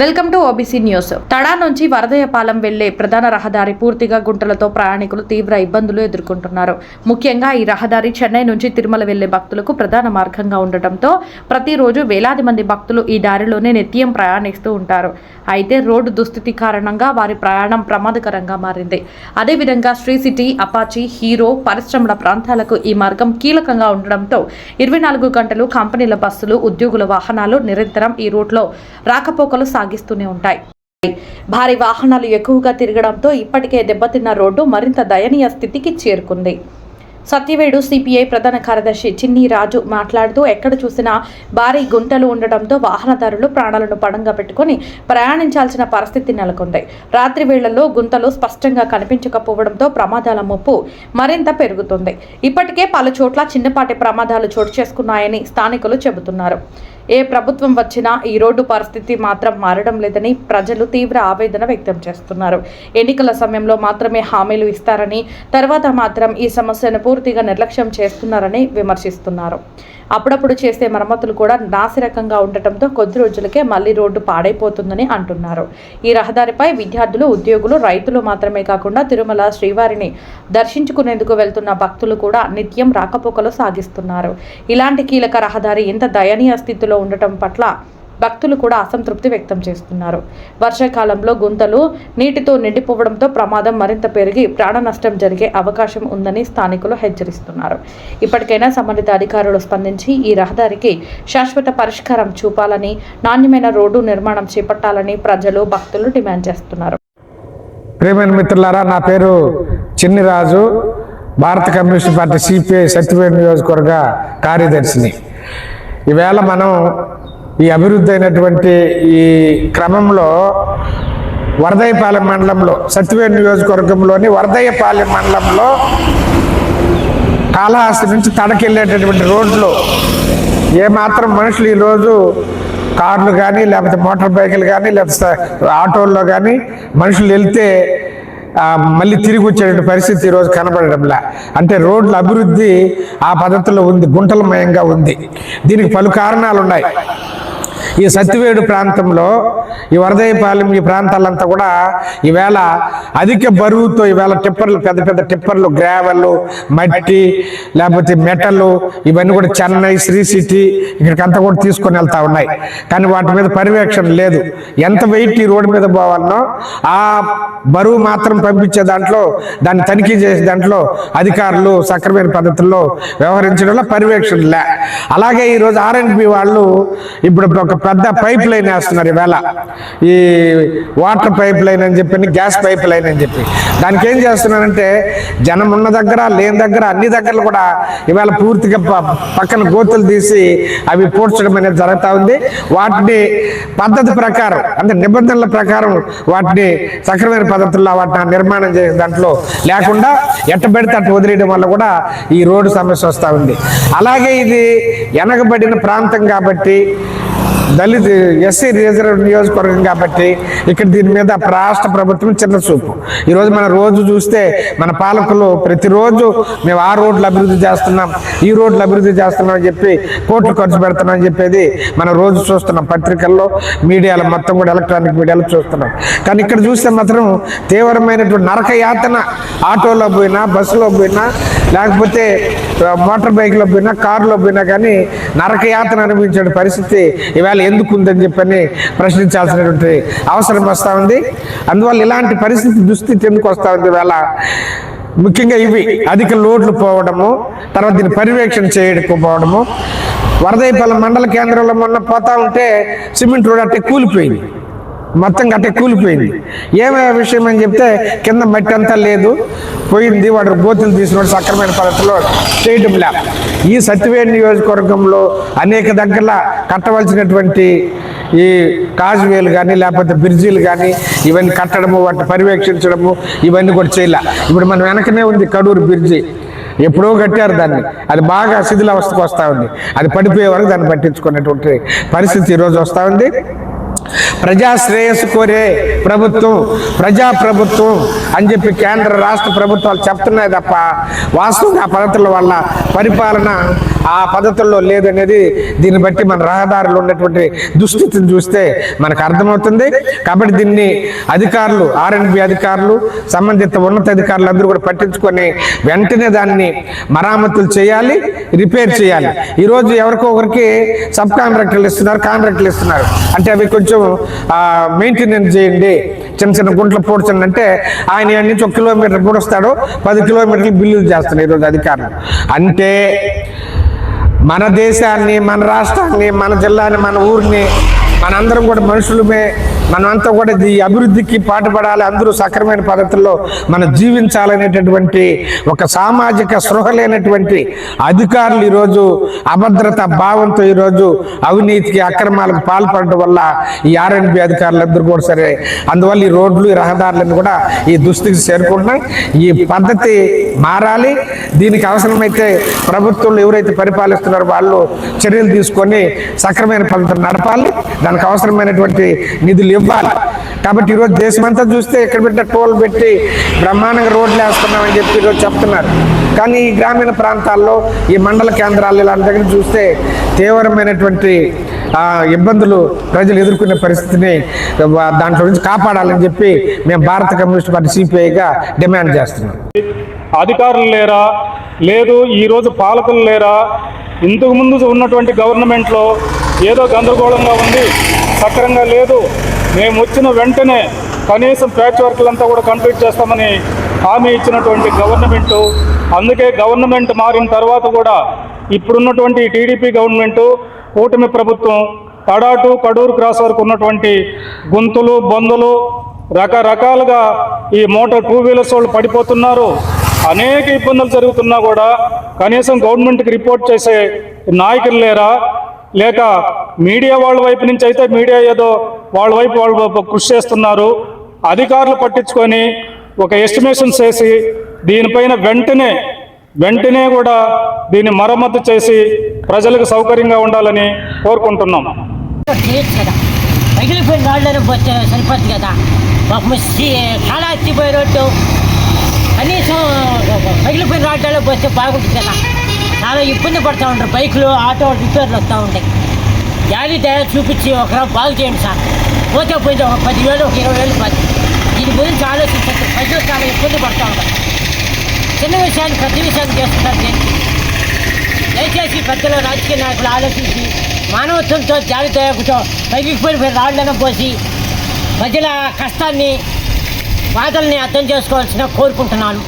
Welcome to OBC news. Tada నుంచి వరదయ్యపాలెం వెళ్లే ప్రధాన రహదారి పూర్తిగా గుంటలతో ప్రయాణికులు తీవ్ర ఇబ్బందులు ఎదుర్కొంటున్నారు. ముఖ్యంగా ఈ రహదారి చెన్నై నుంచి తిరుమల వెళ్లే భక్తులకు ప్రధాన మార్గంగా ఉండటంతో ప్రతిరోజు వేలాది మంది భక్తులు ఈ దారిలోనే నిత్యం ప్రయాణిస్తూ ఉంటారు. అయితే రోడ్డు దుస్థితి కారణంగా వారి ప్రయాణం ప్రమాదకరంగా మారింది. అదేవిధంగా శ్రీ సిటీ, అపాచీ, హీరో పరిశ్రమల ప్రాంతాలకు ఈ మార్గం కీలకంగా ఉండడంతో 24 గంటలు కంపెనీల బస్సులు, ఉద్యోగుల వాహనాలు నిరంతరం ఈ రూట్లో రాకపోకలు సాగిస్తూనే ఉంటాయి. భారీ వాహనాలు ఎక్కువగా తిరగడంతో ఇప్పటికే దెబ్బతిన్న రోడ్డు మరింత దయనీయ స్థితికి చేరుకుంది. సత్యవేడు సిపిఐ ప్రధాన కార్యదర్శి చిన్ని రాజు మాట్లాడుతూ, ఎక్కడ చూసినా భారీ గుంటలు ఉండటంతో వాహనదారులు ప్రాణాలను పణంగా పెట్టుకుని ప్రయాణించాల్సిన పరిస్థితి నెలకొంది. రాత్రి వేళల్లో గుంతలు స్పష్టంగా కనిపించకపోవడంతో ప్రమాదాల ముప్పు మరింత పెరుగుతుంది. ఇప్పటికే పలు చోట్ల చిన్నపాటి ప్రమాదాలు చోటు చేసుకున్నాయని స్థానికులు చెబుతున్నారు. ఏ ప్రభుత్వం వచ్చినా ఈ రోడ్డు పరిస్థితి మాత్రం మారడం లేదని ప్రజలు తీవ్ర ఆవేదన వ్యక్తం చేస్తున్నారు. ఎన్నికల సమయంలో మాత్రమే హామీలు ఇస్తారని, తర్వాత మాత్రం ఈ సమస్యను పూర్తిగా నిర్లక్ష్యం చేస్తున్నారని విమర్శిస్తున్నారు. అప్పుడప్పుడు చేసే మరమ్మతులు కూడా నాసిరకంగా ఉండటంతో కొద్ది రోజులకే మళ్లీ రోడ్డు పాడైపోతుందని అంటున్నారు. ఈ రహదారిపై విద్యార్థులు, ఉద్యోగులు, రైతులు మాత్రమే కాకుండా తిరుమల శ్రీవారిని దర్శించుకునేందుకు వెళ్తున్న భక్తులు కూడా నిత్యం రాకపోకలు సాగిస్తున్నారు. ఇలాంటి కీలక రహదారి ఇంత దయనీయ స్థితిలో ఉండటం పట్ల భక్తులు కూడా అసంతృప్తి వ్యక్తం చేస్తున్నారు. వర్షాకాలంలో గుంతలు నీటితో నిండిపోవడంతో ప్రమాదం మరింత పెరిగి ప్రాణ నష్టం జరిగే అవకాశం ఉందని స్థానికులు హెచ్చరిస్తున్నారు. ఇప్పటికైనా సంబంధిత అధికారులు స్పందించి ఈ రహదారికి శాశ్వత పరిష్కారం చూపాలని, నాణ్యమైన రోడ్డు నిర్మాణం చేపట్టాలని ప్రజలు, భక్తులు డిమాండ్ చేస్తున్నారు. ప్రియమైన మిత్రులారా, నా పేరు చిన్నిరాజు, భారత కమ్యూనిస్ట్ పార్టీ సిపిఐ సత్యవేడు నియోజకవర్గ కార్యదర్శిని. ఈవేళ మనం ఈ అభివృద్ధి అయినటువంటి ఈ క్రమంలో వరదయ్యపాలెం మండలంలో, సత్యవేడు నియోజకవర్గంలోని వరదయ్యపాలెం మండలంలో కాళహస్తి నుంచి తడకెళ్ళేటటువంటి రోడ్లు ఏమాత్రం మనుషులు ఈరోజు కార్లు కానీ, లేకపోతే మోటార్ బైకులు కానీ, లేకపోతే ఆటోల్లో కానీ మనుషులు వెళ్తే మళ్ళీ తిరిగి వచ్చేటువంటి పరిస్థితి ఈరోజు కనబడడంలా. అంటే రోడ్ల అభివృద్ధి ఆ పద్ధతిలో ఉంది, గుంటలమయంగా ఉంది. దీనికి పలు కారణాలు ఉన్నాయి. ఈ సత్యవేడు ప్రాంతంలో, ఈ వరదయ్యపాలెం ఈ ప్రాంతాలంతా కూడా ఈవేళ అధిక బరువుతో ఈవేళ టిప్పర్లు, పెద్ద పెద్ద టిప్పర్లు, గ్రావెల్, మట్టి, లేకపోతే మెటల్ ఇవన్నీ కూడా చెన్నై, శ్రీ సిటీ ఇక్కడికంతా కూడా తీసుకొని వెళ్తా ఉన్నాయి. కానీ వాటి మీద పర్యవేక్షణ లేదు. ఎంత వెయిట్ ఈ రోడ్డు మీద పోవాలనో ఆ బరువు మాత్రం పంపించే దాంట్లో, దాన్ని తనిఖీ చేసే దాంట్లో అధికారులు సక్రమైన పద్ధతుల్లో వ్యవహరించడంలో పర్యవేక్షణ లే. అలాగే ఈరోజు R&B వాళ్ళు ఇప్పుడు ఒక పెద్ద పైప్ లైన్ వేస్తున్నారు. ఈవేళ ఈ వాటర్ పైప్ లైన్ అని చెప్పి, గ్యాస్ పైప్ లైన్ అని చెప్పి, దానికి ఏం చేస్తున్నారంటే జనం ఉన్న దగ్గర, లేని దగ్గర, అన్ని దగ్గరలు కూడా ఈవేళ పూర్తిగా పక్కన గోతులు తీసి అవి పూడ్చడం అనేది జరుగుతూ ఉంది. వాటిని పద్ధతి ప్రకారం, అంటే నిబంధనల ప్రకారం వాటిని సక్రమైన పద్ధతుల్లో వాటిని నిర్మాణం చేసే దాంట్లో లేకుండా ఎట్టబెడితే అట్టు వదిలేయడం వల్ల కూడా ఈ రోడ్డు సమస్య వస్తూ ఉంది. అలాగే ఇది వెనకబడిన ప్రాంతం కాబట్టి, దళిత ఎస్సీ రిజర్వ్ నియోజకవర్గం కాబట్టి ఇక్కడ దీని మీద రాష్ట్ర ప్రభుత్వం చిన్న చూపు. ఈరోజు మనం రోజు చూస్తే మన పాలకులు ప్రతిరోజు మేము ఆ రోడ్లు అభివృద్ధి చేస్తున్నాం, ఈ రోడ్లు అభివృద్ధి చేస్తున్నాం అని చెప్పి కోట్లు ఖర్చు పెడుతున్నాం అని చెప్పేది మనం రోజు చూస్తున్నాం. పత్రికల్లో, మీడియాలో, మొత్తం కూడా ఎలక్ట్రానిక్ మీడియాలో చూస్తున్నాం. కానీ ఇక్కడ చూస్తే మాత్రం తీవ్రమైనటువంటి నరక యాతన, ఆటోలో పోయినా, బస్సులో పోయినా, లేకపోతే మోటార్ బైక్లో పోయినా, కారులో పోయినా కానీ నరక యాతన అనిపించే పరిస్థితి ఇవాళ ఎందుకు ఉందని చెప్పని ప్రశ్నించాల్సినటువంటి అవసరం వస్తూ ఉంది. అందువల్ల ఇలాంటి పరిస్థితి, దుస్థితి ఎందుకు వస్తూ ఉంది ఇవాళ? ముఖ్యంగా ఇవి అధిక లోడ్లు పోవడము, తర్వాత దీన్ని పర్యవేక్షణ చేయకపోవడము. వరదయ్యపాలెం మండల కేంద్రంలో మొన్న పోతా ఉంటే సిమెంట్ రోడ్ అట్టే కూలిపోయింది, మొత్తం గట్టే కూలిపోయింది. ఏమే విషయం అని చెప్తే కింద మట్టి అంతా లేదు, పోయింది, వాడు గోతులు తీసినోడు సక్రమైన పద్ధతిలో చేయడం లే. ఈ సత్యవేడు నియోజకవర్గంలో అనేక దగ్గర కట్టవలసినటువంటి ఈ కాజ్వేలు కానీ, లేకపోతే బ్రిడ్జీలు కానీ ఇవన్నీ కట్టడము, వాటిని పర్యవేక్షించడము ఇవన్నీ కూడా చేయాల. ఇప్పుడు మనం వెనకనే ఉంది కడూరు బ్రిడ్జి, ఎప్పుడో కట్టారు దాన్ని, అది బాగా శిథిలావస్థకు వస్తూ ఉంది. అది పడిపోయే వరకు దాన్ని పట్టించుకునేటువంటి పరిస్థితి ఈరోజు వస్తూ ఉంది. ప్రజా శ్రేయస్సు కోరే ప్రభుత్వం, ప్రజాప్రభుత్వం అని చెప్పి కేంద్ర రాష్ట్ర ప్రభుత్వాలు చెప్తున్నాయి తప్ప వాస్తవంగా ఆ పద్ధతుల వల్ల పరిపాలన ఆ పద్ధతుల్లో లేదనేది దీన్ని బట్టి మన రహదారులు ఉన్నటువంటి దుస్థితిని చూస్తే మనకు అర్థమవుతుంది. కాబట్టి దీన్ని అధికారులు, ఆర్ఎండ్బి అధికారులు, సంబంధిత ఉన్నత అధికారులు అందరూ కూడా పట్టించుకొని వెంటనే దాన్ని మరామతులు చేయాలి, రిపేర్ చేయాలి. ఈరోజు ఎవరికో ఒకరికి సబ్ కాంట్రాక్టర్లు ఇస్తున్నారు, కాంట్రాక్టర్లు ఇస్తున్నారు. అంటే అవి కొంచెం మెయింటెనెన్స్ చేయండి, చిన్న చిన్న గుంటలు పూడ్చండి అంటే ఆయన నుంచి 1 కిలోమీటర్ పూడుస్తాడు, 10 కిలోమీటర్లు బిల్లులు చేస్తున్నారు ఈరోజు అధికారులు. అంటే మన దేశాన్ని, మన రాష్ట్రాన్ని, మన జిల్లాని, మన ఊరిని మనందరం కూడా మనుషులమే, మనమంతా కూడా ఈ అభివృద్ధికి పాటుపడాలి, అందరూ సక్రమైన పద్ధతుల్లో మనం జీవించాలనేటటువంటి ఒక సామాజిక స్పృహ లేనటువంటి అధికారులు ఈరోజు అభద్రత భావంతో ఈరోజు అవినీతికి, అక్రమాలకు పాల్పడటం వల్ల ఈ ఆర్ఎండ్బి అధికారులందరూ కూడా సరే అందువల్ల ఈ రోడ్లు, ఈ రహదారులను కూడా ఈ దుస్థితికి చేరుకుంటున్నాయి. ఈ పద్ధతి మారాలి. దీనికి అవసరమైతే ప్రభుత్వంలో ఎవరైతే పరిపాలిస్తున్నారో వాళ్ళు చర్యలు తీసుకొని సక్రమైన పద్ధతులు నడపాలి, దానికి అవసరమైనటువంటి నిధులు ఇవ్వాలి. కాబట్టి ఈరోజు దేశమంతా చూస్తే ఇక్కడ పెట్టిన టోల్ పెట్టి బ్రహ్మాండంగా రోడ్లు వేస్తున్నామని చెప్పి ఈరోజు చెప్తున్నారు. కానీ ఈ గ్రామీణ ప్రాంతాల్లో, ఈ మండల కేంద్రాలు ఇలాంటి దగ్గర చూస్తే తీవ్రమైనటువంటి ఇబ్బందులు ప్రజలు ఎదుర్కొనే పరిస్థితిని దాంట్లో నుంచి కాపాడాలని చెప్పి మేము భారత కమ్యూనిస్ట్ పార్టీ సిపిఐగా డిమాండ్ చేస్తున్నాం. అధికారులు లేరా, లేదు ఈరోజు పాలకులు లేరా, ఇంతకు ముందు ఉన్నటువంటి గవర్నమెంట్లో ఏదో గందరగోళంగా ఉంది, సక్రంగా లేదు, మేము వచ్చిన వెంటనే కనీసం ప్యాచ్ వర్క్లంతా కూడా కంప్లీట్ చేస్తామని హామీ ఇచ్చినటువంటి గవర్నమెంటు. అందుకే గవర్నమెంట్ మారిన తర్వాత కూడా ఇప్పుడున్నటువంటి టీడీపీ గవర్నమెంటు, కూటమి ప్రభుత్వం తడాటు కడూరు క్రాస్ వరకు ఉన్నటువంటి గుంతలు, బొందలు, రకరకాలుగా ఈ మోటార్ 2 వీలర్స్ వాళ్ళు పడిపోతున్నారు. అనేక ఇబ్బందులు జరుగుతున్నా కూడా కనీసం గవర్నమెంట్కి రిపోర్ట్ చేసే నాయకులు లేరా, లేక మీడియా వాళ్ళ వైపు నుంచి అయితే మీడియా ఏదో వాళ్ళ వైపు వాళ్ళు కృషి చేస్తున్నారు. అధికారులు పట్టించుకొని ఒక ఎస్టిమేషన్ చేసి దీనిపైన వెంటనే కూడా దీన్ని మరమ్మతు చేసి ప్రజలకు సౌకర్యంగా ఉండాలని కోరుకుంటున్నాం. పగిలిపోయిన రాళ్ళని పోతే సరిపోద్ది కదా, మాకు చాలా ఎత్తిపోయే రోడ్డు, కనీసం పగిలిపోయిన రాడ్డాలో పోతే బాగుంటుంది కదా. చాలా ఇబ్బంది పడుతూ ఉంటారు, బైకులు, ఆటో రిపేర్లు వస్తూ ఉంటాయి. జాలి దయ చూపించి ఒకరా బాగు చేయండి సార్. పోతే పోయింది ఒక 10,000, ఒక 20,000 పది. దీని గురించి ఆలోచించండి. ప్రజలు చాలా ఇబ్బంది పడుతూ ఉంటారు. చిన్న విషయాన్ని పెద్ద విషయాన్ని చేస్తున్నారు. దయచేసి పెద్దలు, రాజకీయ నాయకులు ఆలోచించి మానవత్వంతో, జాలి దయతో పగిలిపోయిన రాళ్ళను పోసి ప్రజల కష్టాన్ని, బాధల్ని అర్థం చేసుకోవాల్సిన కోరుకుంటున్నాను.